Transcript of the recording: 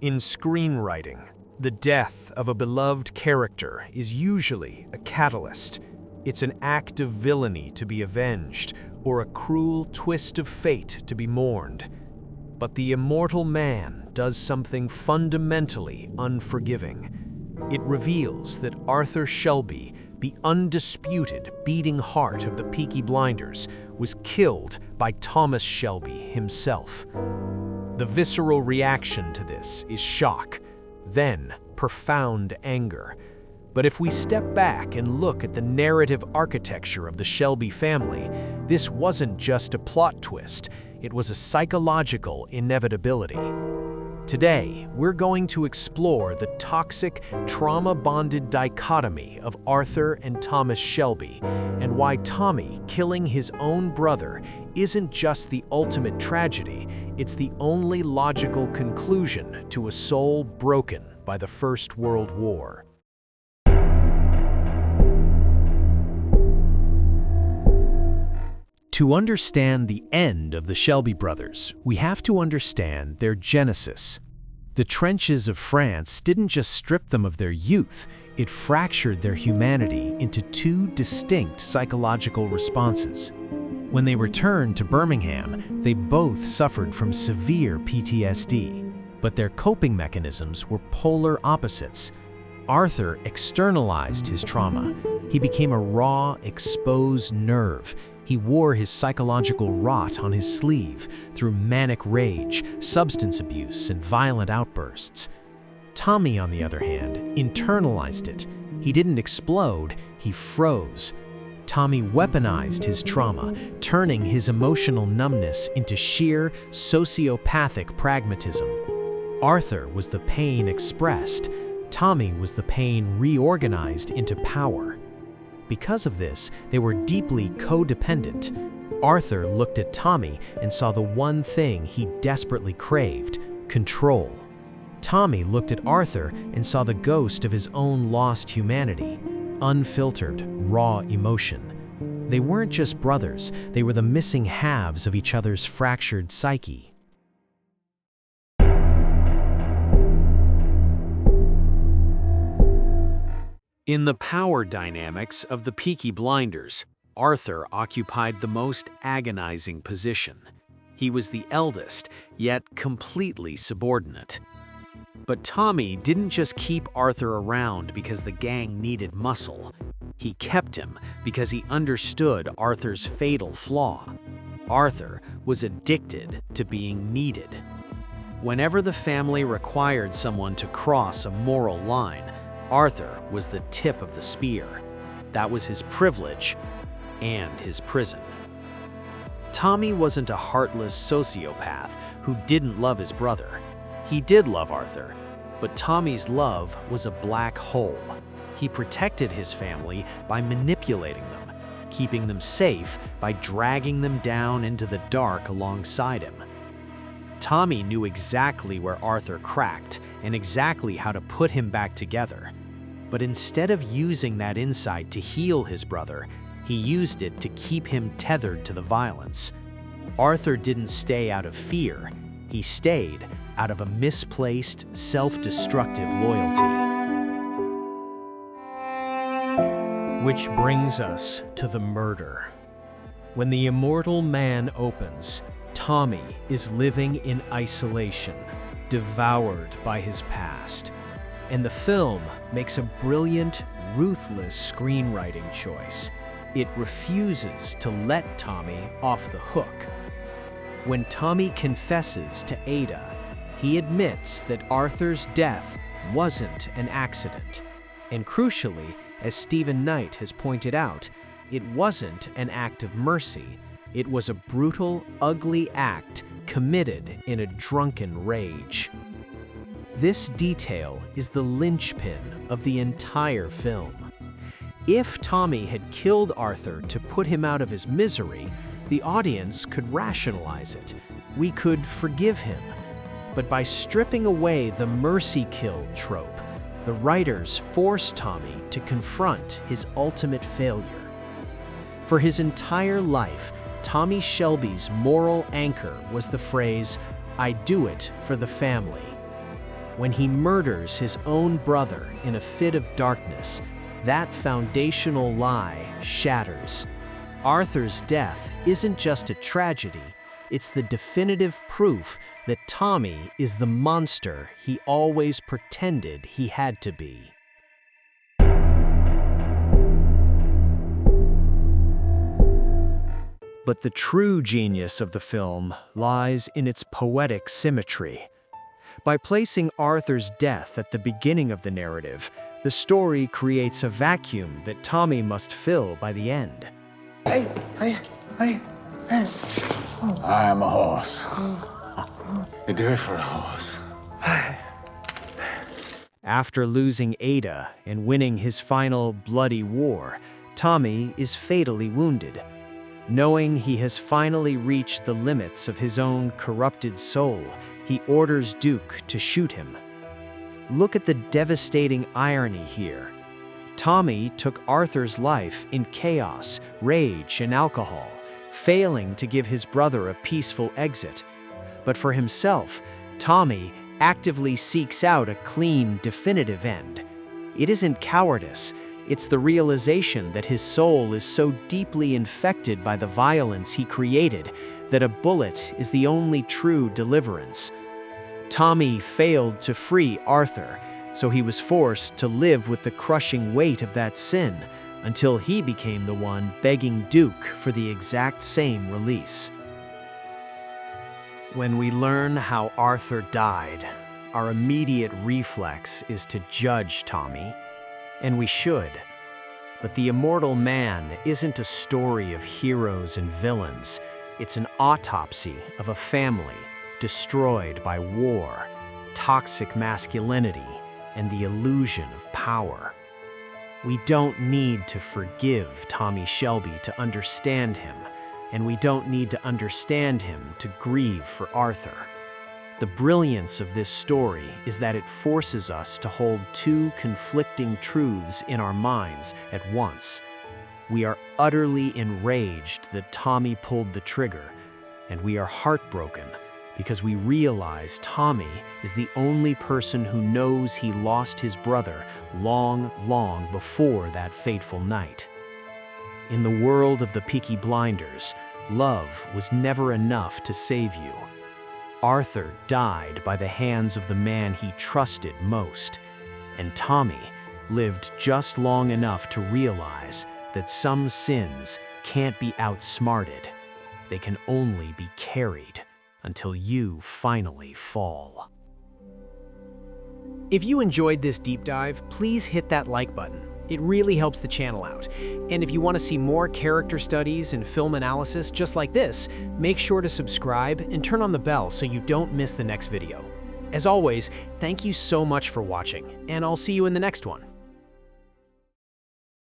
In screenwriting, the death of a beloved character is usually a catalyst. It's an act of villainy to be avenged, or a cruel twist of fate to be mourned. But the Immortal Man does something fundamentally unforgiving. It reveals that Arthur Shelby, the undisputed beating heart of the Peaky Blinders, was killed by Thomas Shelby himself. The visceral reaction to this is shock, then profound anger. But if we step back and look at the narrative architecture of the Shelby family, this wasn't just a plot twist, it was a psychological inevitability. Today, we're going to explore the toxic, trauma-bonded dichotomy of Arthur and Thomas Shelby, and why Tommy killing his own brother isn't just the ultimate tragedy, it's the only logical conclusion to a soul broken by the First World War. To understand the end of the Shelby brothers, we have to understand their genesis. The trenches of France didn't just strip them of their youth, it fractured their humanity into two distinct psychological responses. When they returned to Birmingham, they both suffered from severe PTSD, but their coping mechanisms were polar opposites. Arthur externalized his trauma. He became a raw, exposed nerve. He wore his psychological rot on his sleeve through manic rage, substance abuse, and violent outbursts. Tommy, on the other hand, internalized it. He didn't explode, he froze. Tommy weaponized his trauma, turning his emotional numbness into sheer sociopathic pragmatism. Arthur was the pain expressed. Tommy was the pain reorganized into power. Because of this, they were deeply codependent. Arthur looked at Tommy and saw the one thing he desperately craved: control. Tommy looked at Arthur and saw the ghost of his own lost humanity, unfiltered, raw emotion. They weren't just brothers, they were the missing halves of each other's fractured psyche. In the power dynamics of the Peaky Blinders, Arthur occupied the most agonizing position. He was the eldest, yet completely subordinate. But Tommy didn't just keep Arthur around because the gang needed muscle. He kept him because he understood Arthur's fatal flaw. Arthur was addicted to being needed. Whenever the family required someone to cross a moral line, Arthur was the tip of the spear. That was his privilege and his prison. Tommy wasn't a heartless sociopath who didn't love his brother. He did love Arthur, but Tommy's love was a black hole. He protected his family by manipulating them, keeping them safe by dragging them down into the dark alongside him. Tommy knew exactly where Arthur cracked and exactly how to put him back together. But instead of using that insight to heal his brother, he used it to keep him tethered to the violence. Arthur didn't stay out of fear, he stayed out of a misplaced, self-destructive loyalty. Which brings us to the murder. When the Immortal Man opens, Tommy is living in isolation, devoured by his past. And the film makes a brilliant, ruthless screenwriting choice. It refuses to let Tommy off the hook. When Tommy confesses to Ada, he admits that Arthur's death wasn't an accident. And crucially, as Stephen Knight has pointed out, it wasn't an act of mercy. It was a brutal, ugly act committed in a drunken rage. This detail is the linchpin of the entire film. If Tommy had killed Arthur to put him out of his misery, the audience could rationalize it. We could forgive him. But by stripping away the mercy kill trope, the writers forced Tommy to confront his ultimate failure. For his entire life, Tommy Shelby's moral anchor was the phrase, "I do it for the family." When he murders his own brother in a fit of darkness, that foundational lie shatters. Arthur's death isn't just a tragedy, it's the definitive proof that Tommy is the monster he always pretended he had to be. But the true genius of the film lies in its poetic symmetry. By placing Arthur's death at the beginning of the narrative, the story creates a vacuum that Tommy must fill by the end. Hey. I am a horse. You do it for a horse. After losing Ada and winning his final bloody war, Tommy is fatally wounded. Knowing he has finally reached the limits of his own corrupted soul, he orders Duke to shoot him. Look at the devastating irony here. Tommy took Arthur's life in chaos, rage, and alcohol, failing to give his brother a peaceful exit. But for himself, Tommy actively seeks out a clean, definitive end. It isn't cowardice, it's the realization that his soul is so deeply infected by the violence he created that a bullet is the only true deliverance. Tommy failed to free Arthur, so he was forced to live with the crushing weight of that sin until he became the one begging Duke for the exact same release. When we learn how Arthur died, our immediate reflex is to judge Tommy, and we should. But The Immortal Man isn't a story of heroes and villains. It's an autopsy of a family destroyed by war, toxic masculinity, and the illusion of power. We don't need to forgive Tommy Shelby to understand him, and we don't need to understand him to grieve for Arthur. The brilliance of this story is that it forces us to hold two conflicting truths in our minds at once. We are utterly enraged that Tommy pulled the trigger, and we are heartbroken because we realize Tommy is the only person who knows he lost his brother long before that fateful night. In the world of the Peaky Blinders, love was never enough to save you. Arthur died by the hands of the man he trusted most, and Tommy lived just long enough to realize that some sins can't be outsmarted. They can only be carried until you finally fall. If you enjoyed this deep dive, please hit that like button. It really helps the channel out. And if you want to see more character studies and film analysis just like this, make sure to subscribe and turn on the bell so you don't miss the next video. As always, thank you so much for watching, and I'll see you in the next one.